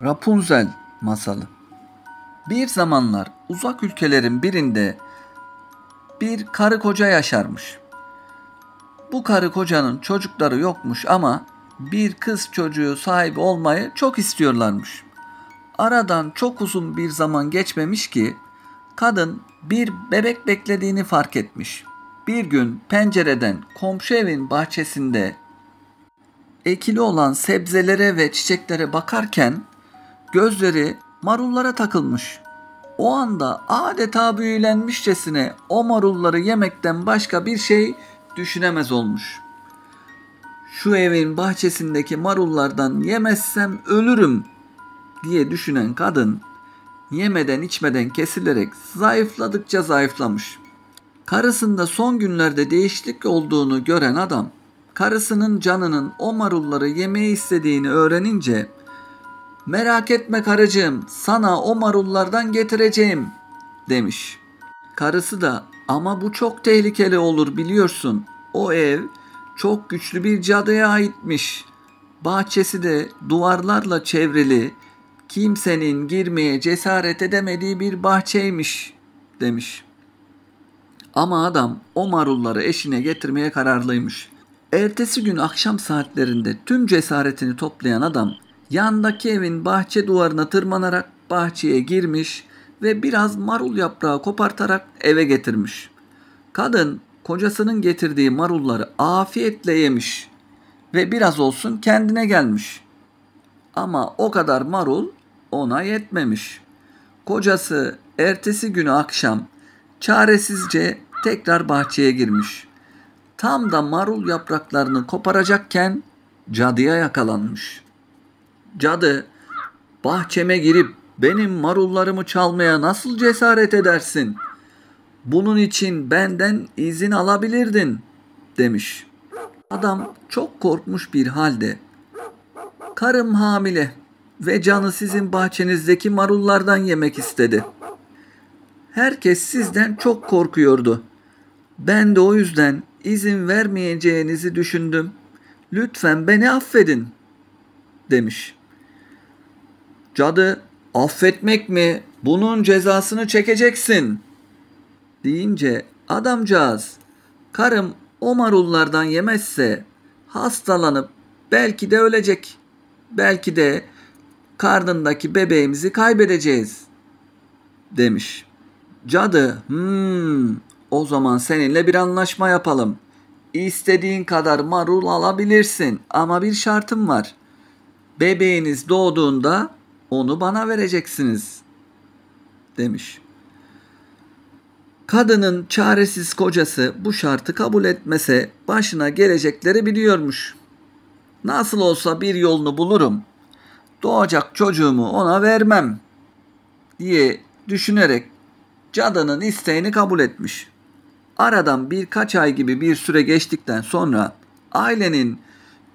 Rapunzel masalı. Bir zamanlar uzak ülkelerin birinde bir karı koca yaşarmış. Bu karı kocanın çocukları yokmuş ama bir kız çocuğu sahibi olmayı çok istiyorlarmış. Aradan çok uzun bir zaman geçmemiş ki kadın bir bebek beklediğini fark etmiş. Bir gün pencereden komşu evin bahçesinde ekili olan sebzelere ve çiçeklere bakarken gözleri marullara takılmış. O anda adeta büyülenmişçesine o marulları yemekten başka bir şey düşünemez olmuş. Şu evin bahçesindeki marullardan yemezsem ölürüm diye düşünen kadın yemeden içmeden kesilerek zayıfladıkça zayıflamış. Karısında son günlerde değişiklik olduğunu gören adam, karısının canının o marulları yemeyi istediğini öğrenince "Merak etme karıcığım, sana o marullardan getireceğim" demiş. Karısı da "Ama bu çok tehlikeli olur biliyorsun. O ev çok güçlü bir cadıya aitmiş. Bahçesi de duvarlarla çevrili, kimsenin girmeye cesaret edemediği bir bahçeymiş" demiş. Ama adam o marulları eşine getirmeye kararlıymış. Ertesi gün akşam saatlerinde tüm cesaretini toplayan adam yandaki evin bahçe duvarına tırmanarak bahçeye girmiş ve biraz marul yaprağı kopartarak eve getirmiş. Kadın kocasının getirdiği marulları afiyetle yemiş ve biraz olsun kendine gelmiş. Ama o kadar marul ona yetmemiş. Kocası ertesi günü akşam çaresizce tekrar bahçeye girmiş. Tam da marul yapraklarını koparacakken cadıya yakalanmış. Cadı, "Bahçeme girip benim marullarımı çalmaya nasıl cesaret edersin? Bunun için benden izin alabilirdin" demiş. Adam çok korkmuş bir halde, "Karım hamile ve canı sizin bahçenizdeki marullardan yemek istedi. Herkes sizden çok korkuyordu. Ben de o yüzden izin vermeyeceğinizi düşündüm. Lütfen beni affedin" demiş. Cadı, "Affetmek mi? Bunun cezasını çekeceksin" deyince adamcağız, "Karım o marullardan yemezse hastalanıp belki de ölecek. Belki de karnındaki bebeğimizi kaybedeceğiz" demiş. Cadı, "O zaman seninle bir anlaşma yapalım. İstediğin kadar marul alabilirsin ama bir şartım var. Bebeğiniz doğduğunda onu bana vereceksiniz" demiş. Kadının çaresiz kocası bu şartı kabul etmese başına gelecekleri biliyormuş. "Nasıl olsa bir yolunu bulurum. Doğacak çocuğumu ona vermem" diye düşünerek cadının isteğini kabul etmiş. Aradan birkaç ay gibi bir süre geçtikten sonra ailenin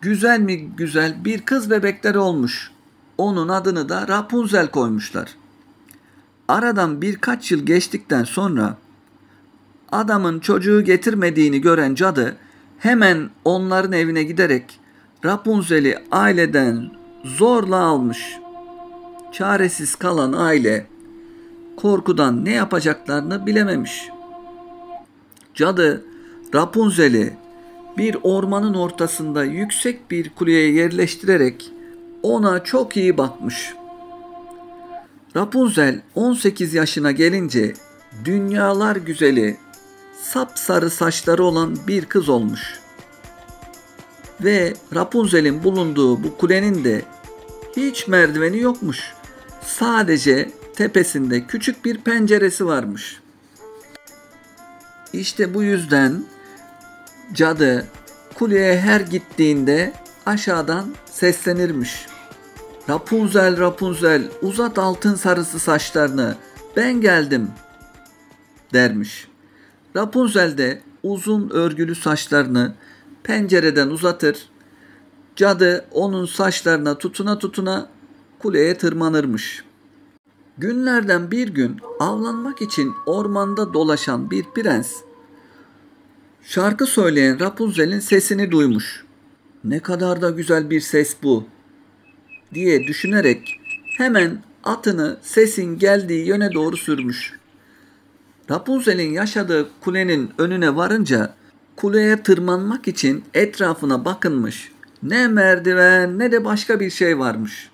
güzel mi güzel bir kız bebekleri olmuş. Onun adını da Rapunzel koymuşlar. Aradan birkaç yıl geçtikten sonra adamın çocuğu getirmediğini gören cadı hemen onların evine giderek Rapunzel'i aileden zorla almış. Çaresiz kalan aile korkudan ne yapacaklarını bilememiş. Cadı Rapunzel'i bir ormanın ortasında yüksek bir kuleye yerleştirerek ona çok iyi bakmış. Rapunzel 18 yaşına gelince dünyalar güzeli, sapsarı saçları olan bir kız olmuş. Ve Rapunzel'in bulunduğu bu kulenin de hiç merdiveni yokmuş. Sadece tepesinde küçük bir penceresi varmış. İşte bu yüzden cadı kuleye her gittiğinde aşağıdan seslenirmiş. "Rapunzel, Rapunzel, uzat altın sarısı saçlarını, ben geldim" dermiş. Rapunzel de uzun örgülü saçlarını pencereden uzatır, cadı onun saçlarına tutuna tutuna kuleye tırmanırmış. Günlerden bir gün avlanmak için ormanda dolaşan bir prens, şarkı söyleyen Rapunzel'in sesini duymuş. "Ne kadar da güzel bir ses bu" diye düşünerek Hemen atını sesin geldiği yöne doğru sürmüş. Rapunzel'in yaşadığı kulenin önüne varınca kuleye tırmanmak için etrafına bakınmış. Ne merdiven ne de başka bir şey varmış.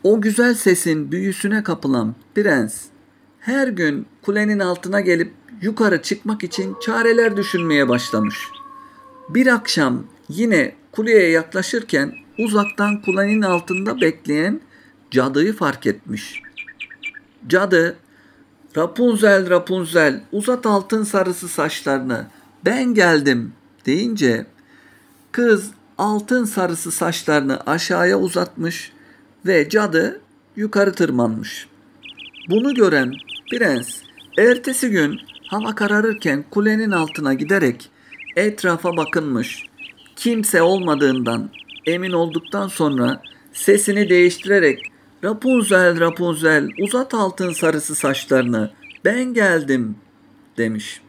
O güzel sesin büyüsüne kapılan prens her gün kulenin altına gelip yukarı çıkmak için çareler düşünmeye başlamış. Bir akşam yine kuleye yaklaşırken uzaktan kulenin altında bekleyen cadıyı fark etmiş. Cadı, "Rapunzel, Rapunzel, uzat altın sarısı saçlarını, ben geldim" deyince kız altın sarısı saçlarını aşağıya uzatmış ve cadı yukarı tırmanmış. Bunu gören prens ertesi gün hava kararırken kulenin altına giderek etrafa bakınmış. Kimse olmadığından emin olduktan sonra sesini değiştirerek "Rapunzel, Rapunzel, uzat altın sarısı saçlarını, ben geldim" demiş.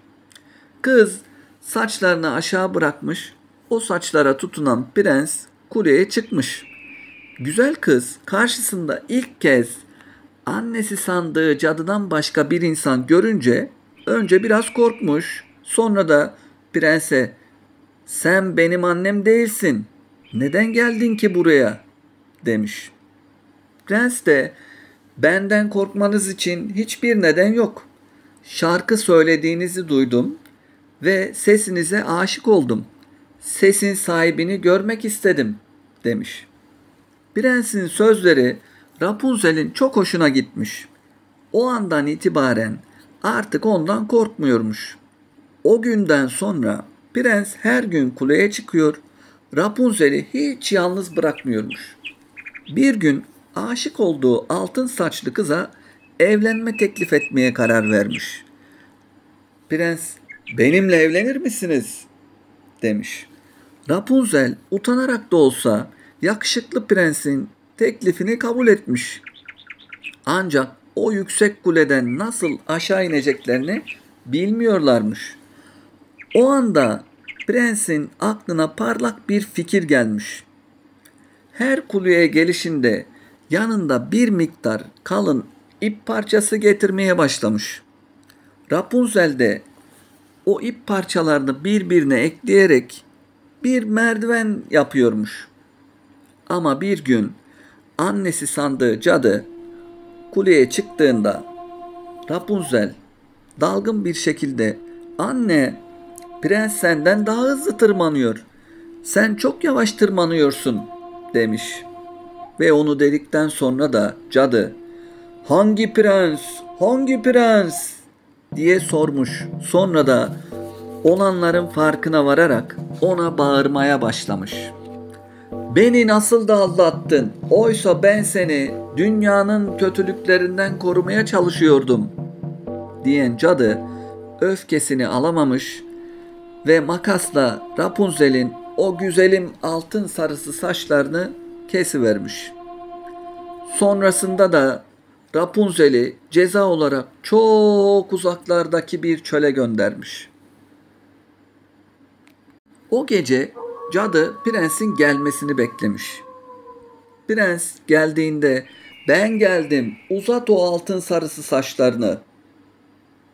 Kız saçlarını aşağı bırakmış, o saçlara tutunan prens kuleye çıkmış. Güzel kız karşısında ilk kez annesi sandığı cadıdan başka bir insan görünce önce biraz korkmuş, sonra da prense "Sen benim annem değilsin, neden geldin ki buraya?" demiş. Prens de "Benden korkmanız için hiçbir neden yok. Şarkı söylediğinizi duydum ve sesinize aşık oldum. Sesin sahibini görmek istedim" demiş. Prensin sözleri Rapunzel'in çok hoşuna gitmiş. O andan itibaren artık ondan korkmuyormuş. O günden sonra prens her gün kuleye çıkıyor, Rapunzel'i hiç yalnız bırakmıyormuş. Bir gün aşık olduğu altın saçlı kıza evlenme teklif etmeye karar vermiş. Prens, "Benimle evlenir misiniz?" demiş. Rapunzel utanarak da olsa yakışıklı prensin teklifini kabul etmiş. Ancak o yüksek kuleden nasıl aşağı ineceklerini bilmiyorlarmış. O anda prensin aklına parlak bir fikir gelmiş. Her kuleye gelişinde yanında bir miktar kalın ip parçası getirmeye başlamış. Rapunzel de o ip parçalarını birbirine ekleyerek bir merdiven yapıyormuş. Ama bir gün annesi sandığı cadı kuleye çıktığında Rapunzel dalgın bir şekilde "Anne, prens senden daha hızlı tırmanıyor. Sen çok yavaş tırmanıyorsun" demiş. Ve onu dedikten sonra da cadı "Hangi prens? Hangi prens?" diye sormuş. Sonra da olanların farkına vararak ona bağırmaya başlamış. "Beni nasıl da aldattın? Oysa ben seni dünyanın kötülüklerinden korumaya çalışıyordum" diyen cadı öfkesini alamamış ve makasla Rapunzel'in o güzelim altın sarısı saçlarını kesivermiş. Sonrasında da Rapunzel'i ceza olarak çok uzaklardaki bir çöle göndermiş. O gece cadı prensin gelmesini beklemiş. Prens geldiğinde "Ben geldim, uzat o altın sarısı saçlarını"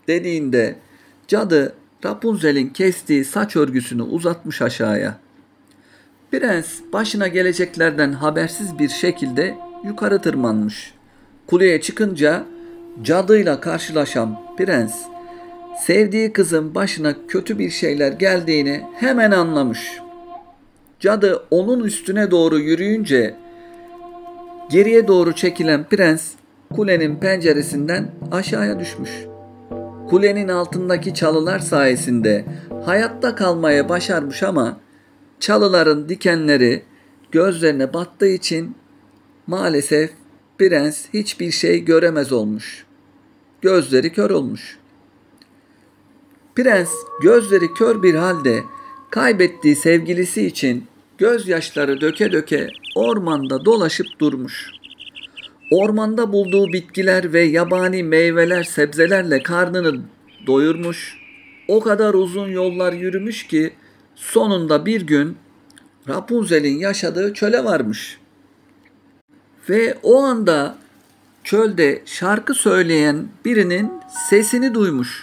dediğinde cadı Rapunzel'in kestiği saç örgüsünü uzatmış aşağıya. Prens başına geleceklerden habersiz bir şekilde yukarı tırmanmış. Kuleye çıkınca cadıyla karşılaşan prens sevdiği kızın başına kötü bir şeyler geldiğini hemen anlamış. Cadı onun üstüne doğru yürüyünce geriye doğru çekilen prens kulenin penceresinden aşağıya düşmüş. Kulenin altındaki çalılar sayesinde hayatta kalmaya başarmış ama çalıların dikenleri gözlerine battığı için maalesef prens hiçbir şey göremez olmuş. Gözleri kör olmuş. Prens gözleri kör bir halde kaybettiği sevgilisi için gözyaşları döke döke ormanda dolaşıp durmuş. Ormanda bulduğu bitkiler ve yabani meyveler, sebzelerle karnını doyurmuş. O kadar uzun yollar yürümüş ki sonunda bir gün Rapunzel'in yaşadığı çöle varmış. Ve o anda çölde şarkı söyleyen birinin sesini duymuş.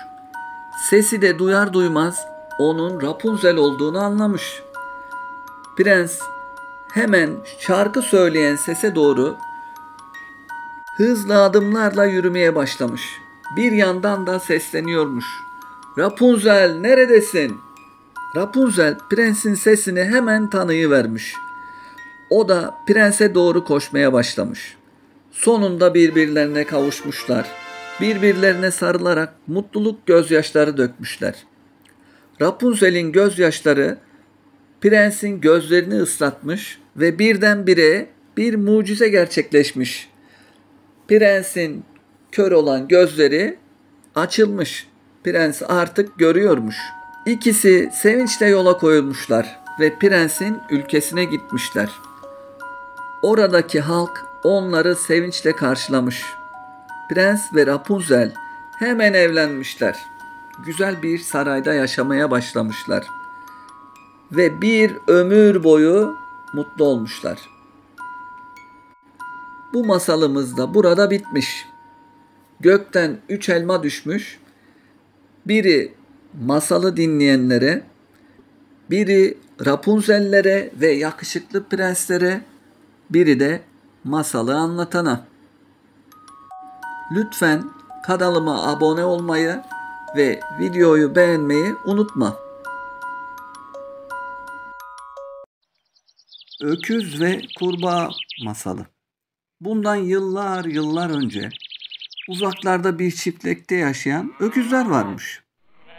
Sesi de duyar duymaz onun Rapunzel olduğunu anlamış. Prens hemen şarkı söyleyen sese doğru hızlı adımlarla yürümeye başlamış. Bir yandan da sesleniyormuş. Rapunzel neredesin? Rapunzel prensin sesini hemen tanıyıvermiş. O da prense doğru koşmaya başlamış. Sonunda birbirlerine kavuşmuşlar. Birbirlerine sarılarak mutluluk gözyaşları dökmüşler. Rapunzel'in gözyaşları prensin gözlerini ıslatmış ve birdenbire bir mucize gerçekleşmiş. Prensin kör olan gözleri açılmış. Prens artık görüyormuş. İkisi sevinçle yola koyulmuşlar ve prensin ülkesine gitmişler. Oradaki halk onları sevinçle karşılamış. Prens ve Rapunzel hemen evlenmişler. Güzel bir sarayda yaşamaya başlamışlar. Ve bir ömür boyu mutlu olmuşlar. Bu masalımız da burada bitmiş. Gökten 3 elma düşmüş. Biri masalı dinleyenlere, biri Rapunzel'lere ve yakışıklı prenslere, biri de masalı anlatana. Lütfen kanalıma abone olmayı ve videoyu beğenmeyi unutma. Öküz ve Kurbağa Masalı. Bundan yıllar önce uzaklarda bir çiftlikte yaşayan öküzler varmış.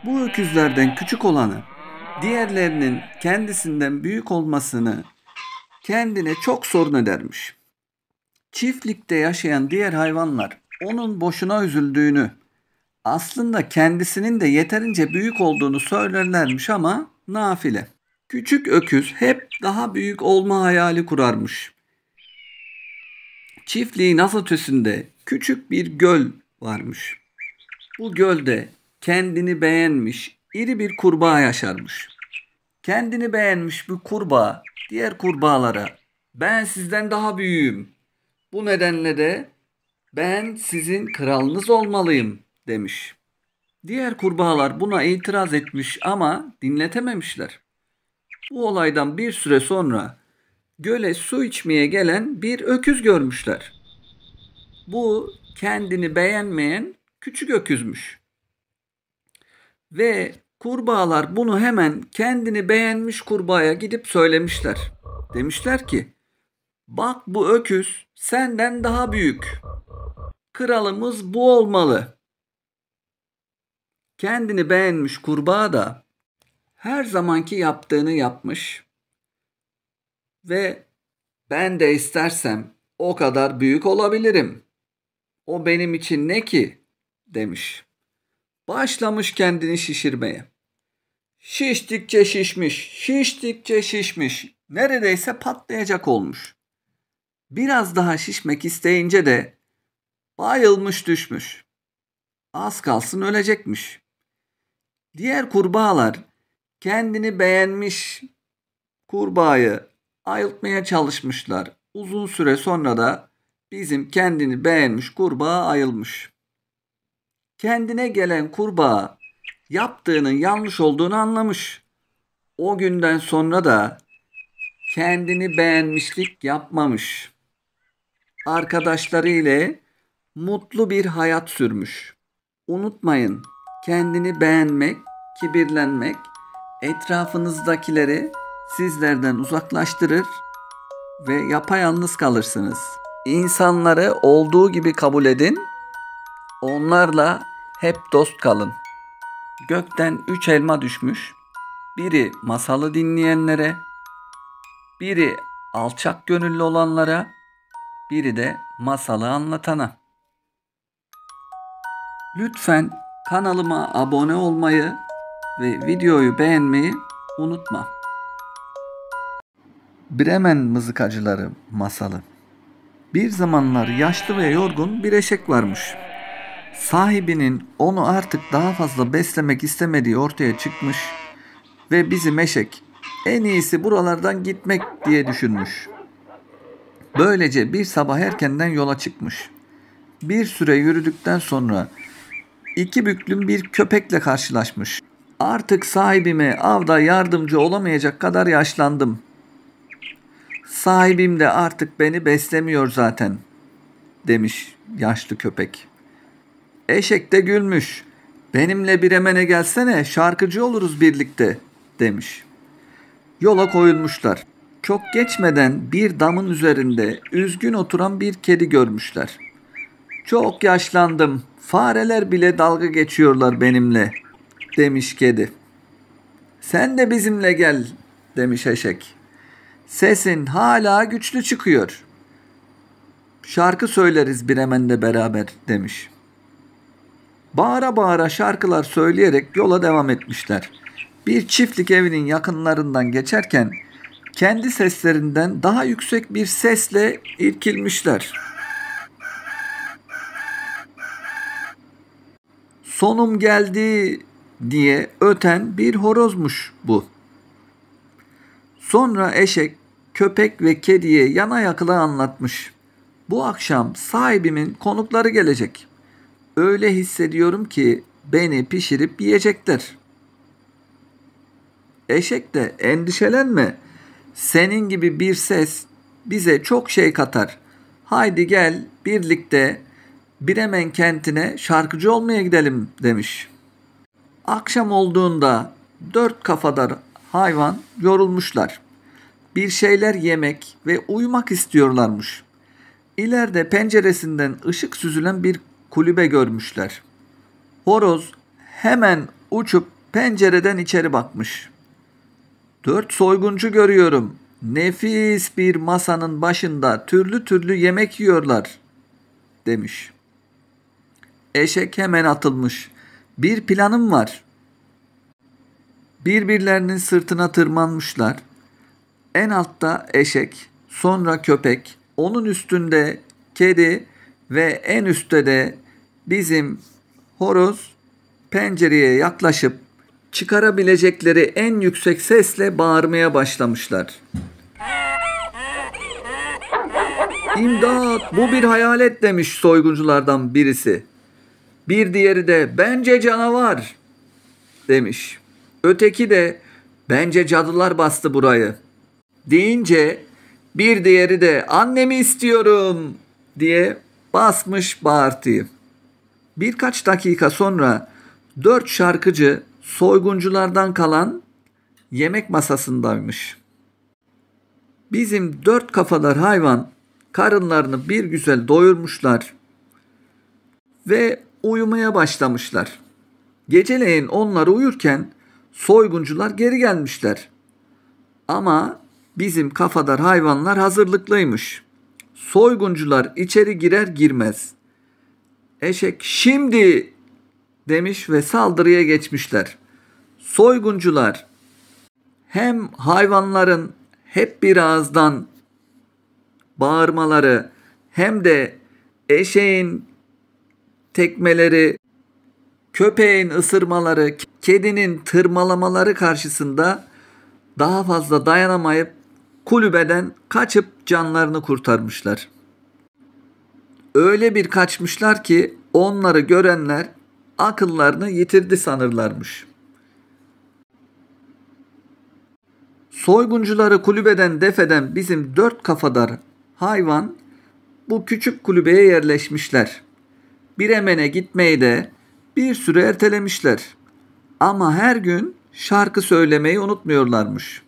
Bu öküzlerden küçük olanı, diğerlerinin kendisinden büyük olmasını kendine çok sorun edermiş. Çiftlikte yaşayan diğer hayvanlar onun boşuna üzüldüğünü, aslında kendisinin de yeterince büyük olduğunu söylerlermiş ama nafile. Küçük öküz hep daha büyük olma hayali kurarmış. Çiftliğin az ötesinde küçük bir göl varmış. Bu gölde kendini beğenmiş iri bir kurbağa yaşarmış. Kendini beğenmiş bu kurbağa diğer kurbağalara ben sizden daha büyüğüm. Bu nedenle de ben sizin kralınız olmalıyım demiş. Diğer kurbağalar buna itiraz etmiş ama dinletememişler. Bu olaydan bir süre sonra göle su içmeye gelen bir öküz görmüşler. Bu kendini beğenmeyen küçük öküzmüş. Ve kurbağalar bunu hemen kendini beğenmiş kurbağaya gidip söylemişler. Demişler ki, bak bu öküz senden daha büyük. Kralımız bu olmalı. Kendini beğenmiş kurbağa da her zamanki yaptığını yapmış ve ben de istersem o kadar büyük olabilirim. O benim için ne ki demiş. Başlamış kendini şişirmeye. Şiştikçe şişmiş, şiştikçe şişmiş. Neredeyse patlayacak olmuş. Biraz daha şişmek isteyince de bayılmış düşmüş. Az kalsın ölecekmiş. Diğer kurbağalar kendini beğenmiş kurbağayı ayıltmaya çalışmışlar. Uzun süre sonra da bizim kendini beğenmiş kurbağa ayılmış. Kendine gelen kurbağa yaptığının yanlış olduğunu anlamış. O günden sonra da kendini beğenmişlik yapmamış. Arkadaşları ile mutlu bir hayat sürmüş. Unutmayın, kendini beğenmek, kibirlenmek etrafınızdakileri sizlerden uzaklaştırır ve yapayalnız kalırsınız. İnsanları olduğu gibi kabul edin, onlarla hep dost kalın. Gökten 3 elma düşmüş, biri masalı dinleyenlere, biri alçak gönüllü olanlara, biri de masalı anlatana. Lütfen kanalıma abone olmayı ve videoyu beğenmeyi unutma. Bremen Mızıkacıları Masalı. Bir zamanlar yaşlı ve yorgun bir eşek varmış. Sahibinin onu artık daha fazla beslemek istemediği ortaya çıkmış ve bizim eşek en iyisi buralardan gitmek diye düşünmüş. Böylece bir sabah erkenden yola çıkmış. Bir süre yürüdükten sonra iki büklüm bir köpekle karşılaşmış. Artık sahibime avda yardımcı olamayacak kadar yaşlandım. Sahibim de artık beni beslemiyor zaten, demiş yaşlı köpek. Eşek de gülmüş. Benimle Bremen'e gelsene, şarkıcı oluruz birlikte, demiş. Yola koyulmuşlar. Çok geçmeden bir damın üzerinde üzgün oturan bir kedi görmüşler. Çok yaşlandım, fareler bile dalga geçiyorlar benimle, demiş kedi. Sen de bizimle gel, demiş eşek. Sesin hala güçlü çıkıyor. Şarkı söyleriz Bremen'de beraber, demiş. Bağıra bağıra şarkılar söyleyerek yola devam etmişler. Bir çiftlik evinin yakınlarından geçerken kendi seslerinden daha yüksek bir sesle irkilmişler. Sonum geldi diye öten bir horozmuş bu. Sonra eşek, köpek ve kediye yana yakıla anlatmış. Bu akşam sahibimin konukları gelecek. Öyle hissediyorum ki beni pişirip yiyecekler. Eşek de endişelenme. Senin gibi bir ses bize çok şey katar. Haydi gel birlikte Bremen kentine şarkıcı olmaya gidelim, demiş. Akşam olduğunda dört kafadar hayvan yorulmuşlar. Bir şeyler yemek ve uyumak istiyorlarmış. İleride penceresinden ışık süzülen bir kulübe görmüşler. Horoz hemen uçup pencereden içeri bakmış. 4 soyguncu görüyorum. Nefis bir masanın başında türlü türlü yemek yiyorlar, demiş. Eşek hemen atılmış. Bir planım var. Birbirlerinin sırtına tırmanmışlar. En altta eşek, sonra köpek, onun üstünde kedi ve en üstte de bizim horoz pencereye yaklaşıp çıkarabilecekleri en yüksek sesle bağırmaya başlamışlar. İmdat, bu bir hayalet, demiş soygunculardan birisi. Bir diğeri de bence canavar, demiş. Öteki de bence cadılar bastı burayı, deyince bir diğeri de annemi istiyorum diye basmış bağırtıyı. Birkaç dakika sonra 4 şarkıcı soygunculardan kalan yemek masasındaymış. Bizim 4 kafadar hayvan karınlarını bir güzel doyurmuşlar ve uyumaya başlamışlar. Geceleyin onlar uyurken soyguncular geri gelmişler. Ama bizim kafadar hayvanlar hazırlıklıymış. Soyguncular içeri girer girmez eşek şimdi, demiş ve saldırıya geçmişler. Soyguncular hem hayvanların hep bir ağızdan bağırmaları hem de eşeğin tekmeleri, köpeğin ısırmaları, kedinin tırmalamaları karşısında daha fazla dayanamayıp kulübeden kaçıp canlarını kurtarmışlar. Öyle bir kaçmışlar ki onları görenler akıllarını yitirdi sanırlarmış. Soyguncuları kulübeden defeden bizim 4 kafadar hayvan bu küçük kulübeye yerleşmişler. Bremen'e gitmeyi de bir süre ertelemişler. Ama her gün şarkı söylemeyi unutmuyorlarmış.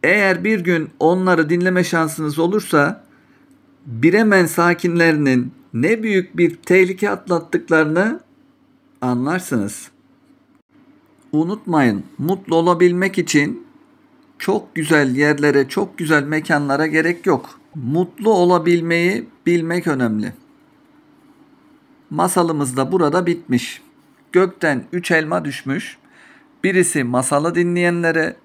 Eğer bir gün onları dinleme şansınız olursa Bremen sakinlerinin ne büyük bir tehlike atlattıklarını anlarsınız. Unutmayın, mutlu olabilmek için çok güzel yerlere, çok güzel mekanlara gerek yok. Mutlu olabilmeyi bilmek önemli. Masalımız da burada bitmiş. Gökten 3 elma düşmüş. Birisi masalı dinleyenlere,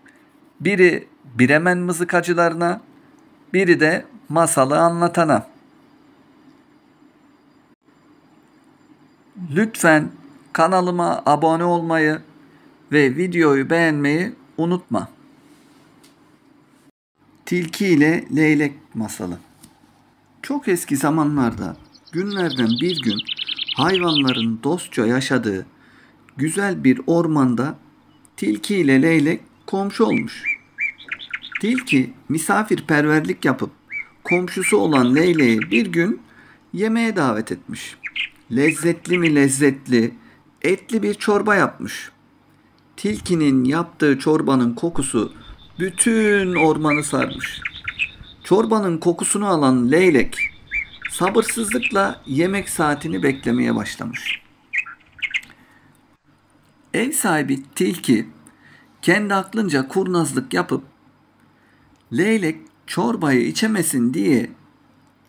biri Bremen mızıkacılarına, biri de masalı anlatana. Lütfen kanalıma abone olmayı ve videoyu beğenmeyi unutma. Tilki ile Leylek masalı. Çok eski zamanlarda günlerden bir gün hayvanların dostça yaşadığı güzel bir ormanda tilki ile leylek komşu olmuş. Tilki misafirperverlik yapıp komşusu olan leyleği bir gün yemeğe davet etmiş. Lezzetli mi lezzetli, etli bir çorba yapmış. Tilkinin yaptığı çorbanın kokusu bütün ormanı sarmış. Çorbanın kokusunu alan leylek sabırsızlıkla yemek saatini beklemeye başlamış. Ev sahibi tilki kendi aklınca kurnazlık yapıp leylek çorbayı içemesin diye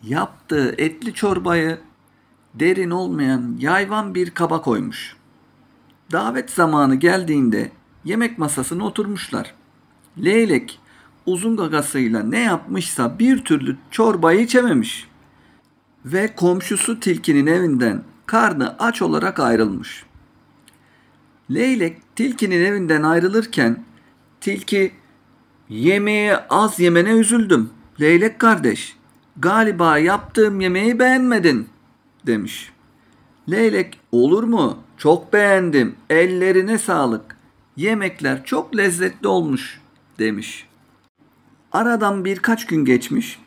yaptığı etli çorbayı derin olmayan yayvan bir kaba koymuş. Davet zamanı geldiğinde yemek masasına oturmuşlar. Leylek uzun gagasıyla ne yapmışsa bir türlü çorbayı içememiş ve komşusu tilkinin evinden karnı aç olarak ayrılmış. Leylek tilkinin evinden ayrılırken tilki yemeği az yemene üzüldüm. Leylek kardeş, galiba yaptığım yemeği beğenmedin demiş. Leylek olur mu? Çok beğendim. Ellerine sağlık. Yemekler çok lezzetli olmuş demiş. Aradan birkaç gün geçmiş.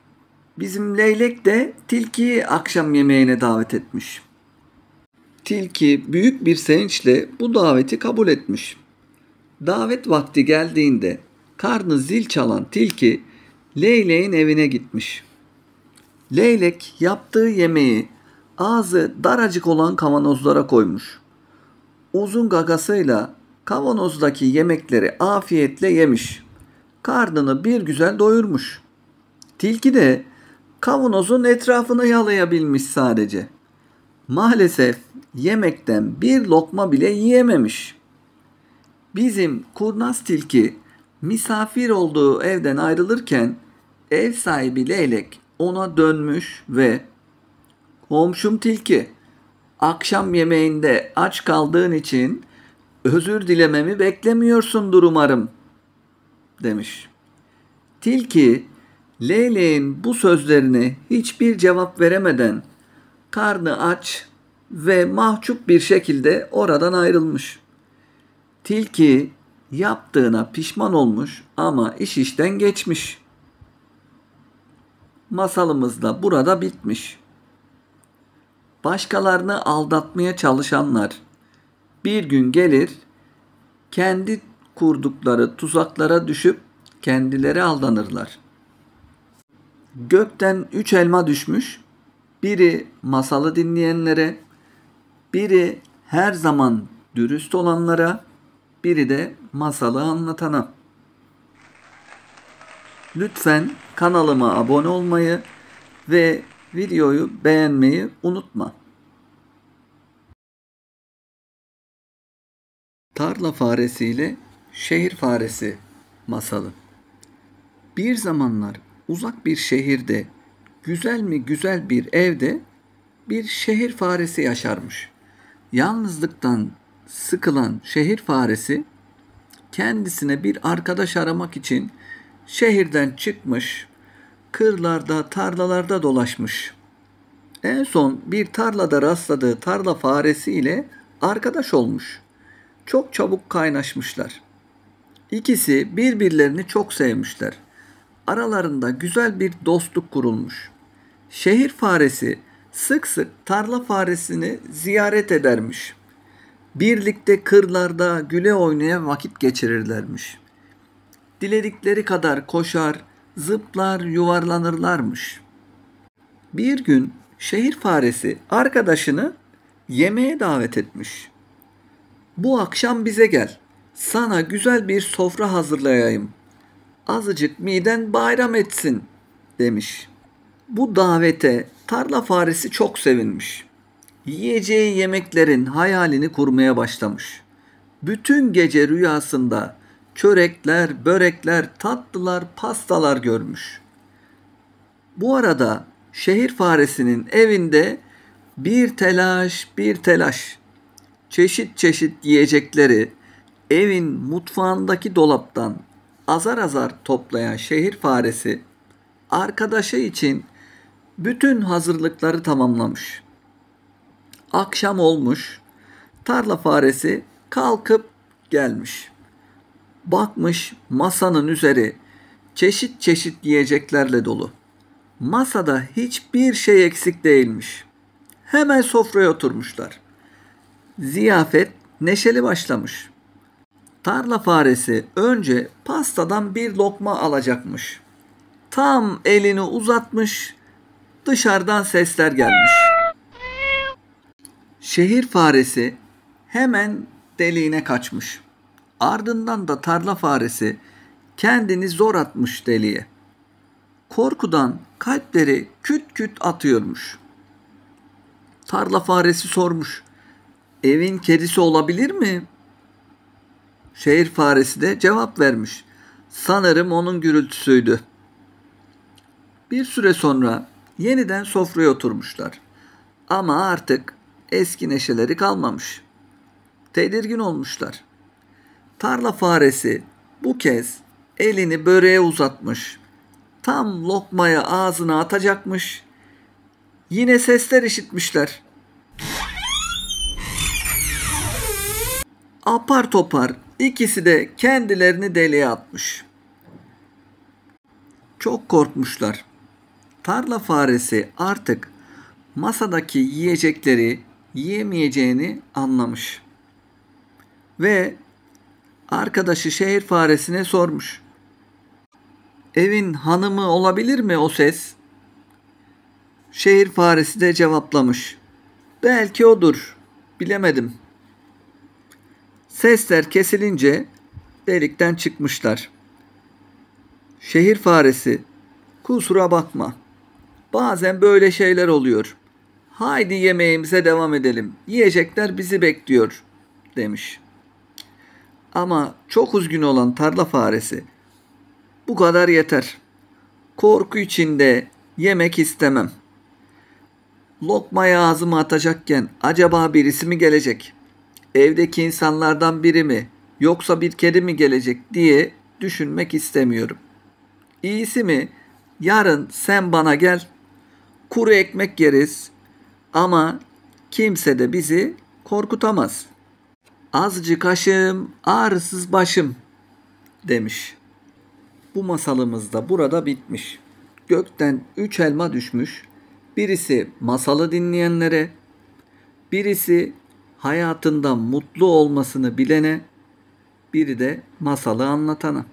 Bizim leylek de tilkiyi akşam yemeğine davet etmiş. Tilki büyük bir sevinçle bu daveti kabul etmiş. Davet vakti geldiğinde karnı zil çalan tilki leyleğin evine gitmiş. Leylek yaptığı yemeği ağzı daracık olan kavanozlara koymuş. Uzun gagasıyla kavanozdaki yemekleri afiyetle yemiş. Karnını bir güzel doyurmuş. Tilki de kavanozun etrafını yalayabilmiş sadece. Maalesef yemekten bir lokma bile yiyememiş. Bizim kurnaz tilki misafir olduğu evden ayrılırken ev sahibi leylek ona dönmüş ve "Komşum tilki, akşam yemeğinde aç kaldığın için özür dilememi beklemiyorsundur umarım," demiş. Tilki leyleğin bu sözlerine hiçbir cevap veremeden karnı aç ve mahcup bir şekilde oradan ayrılmış. Tilki yaptığına pişman olmuş ama iş işten geçmiş. Masalımız da burada bitmiş. Başkalarını aldatmaya çalışanlar bir gün gelir, kendi kurdukları tuzaklara düşüp kendileri aldanırlar. Gökten 3 elma düşmüş, biri masalı dinleyenlere, biri her zaman dürüst olanlara, biri de masalı anlatana. Lütfen kanalıma abone olmayı ve videoyu beğenmeyi unutma. Tarla faresi ile şehir faresi masalı. Bir zamanlar uzak bir şehirde, güzel mi güzel bir evde bir şehir faresi yaşarmış. Yalnızlıktan sıkılan şehir faresi kendisine bir arkadaş aramak için şehirden çıkmış, kırlarda, tarlalarda dolaşmış. En son bir tarlada rastladığı tarla faresi ile arkadaş olmuş. Çok çabuk kaynaşmışlar. İkisi birbirlerini çok sevmişler. Aralarında güzel bir dostluk kurulmuş. Şehir faresi sık sık tarla faresini ziyaret edermiş. Birlikte kırlarda güle oynaya vakit geçirirlermiş. Diledikleri kadar koşar, zıplar, yuvarlanırlarmış. Bir gün şehir faresi arkadaşını yemeğe davet etmiş. "Bu akşam bize gel. Sana güzel bir sofra hazırlayayım. Azıcık miden bayram etsin," demiş. Bu davete tarla faresi çok sevinmiş. Yiyeceği yemeklerin hayalini kurmaya başlamış. Bütün gece rüyasında çörekler, börekler, tatlılar, pastalar görmüş. Bu arada şehir faresinin evinde bir telaş, bir telaş. Çeşit çeşit yiyecekleri evin mutfağındaki dolaptan azar azar toplayan şehir faresi arkadaşı için Bütün hazırlıkları tamamlamış. Akşam olmuş. Tarla faresi kalkıp gelmiş. Bakmış masanın üzeri çeşit çeşit yiyeceklerle dolu. Masada hiçbir şey eksik değilmiş. Hemen sofraya oturmuşlar. Ziyafet neşeli başlamış. Tarla faresi önce pastadan bir lokma alacakmış. Tam elini uzatmış, dışarıdan sesler gelmiş. Şehir faresi hemen deliğine kaçmış. Ardından da tarla faresi kendini zor atmış deliğe. Korkudan kalpleri küt küt atıyormuş. Tarla faresi sormuş. Evin kedisi olabilir mi? Şehir faresi de cevap vermiş. Sanırım onun gürültüsüydü. Bir süre sonra yeniden sofraya oturmuşlar. Ama artık eski neşeleri kalmamış. Tedirgin olmuşlar. Tarla faresi bu kez elini böreğe uzatmış. Tam lokmaya ağzına atacakmış. Yine sesler işitmişler. Apar topar ikisi de kendilerini deliğe atmış. Çok korkmuşlar. Tarla faresi artık masadaki yiyecekleri yiyemeyeceğini anlamış. Ve arkadaşı şehir faresine sormuş. Evin hanımı olabilir mi o ses? Şehir faresi de cevaplamış. Belki odur. Bilemedim. Sesler kesilince delikten çıkmışlar. Şehir faresi, kusura bakma. Bazen böyle şeyler oluyor. Haydi yemeğimize devam edelim. Yiyecekler bizi bekliyor, demiş. Ama çok üzgün olan tarla faresi, bu kadar yeter. Korku içinde yemek istemem. Lokmayı ağzıma atacakken acaba birisi mi gelecek? Evdeki insanlardan biri mi yoksa bir kedi mi gelecek diye düşünmek istemiyorum. İyisi mi yarın sen bana gel, kuru ekmek yeriz ama kimse de bizi korkutamaz. Azıcık aşım, ağrısız başım, demiş. Bu masalımız da burada bitmiş. Gökten 3 elma düşmüş. Birisi masalı dinleyenlere, birisi hayatında mutlu olmasını bilene, biri de masalı anlatana.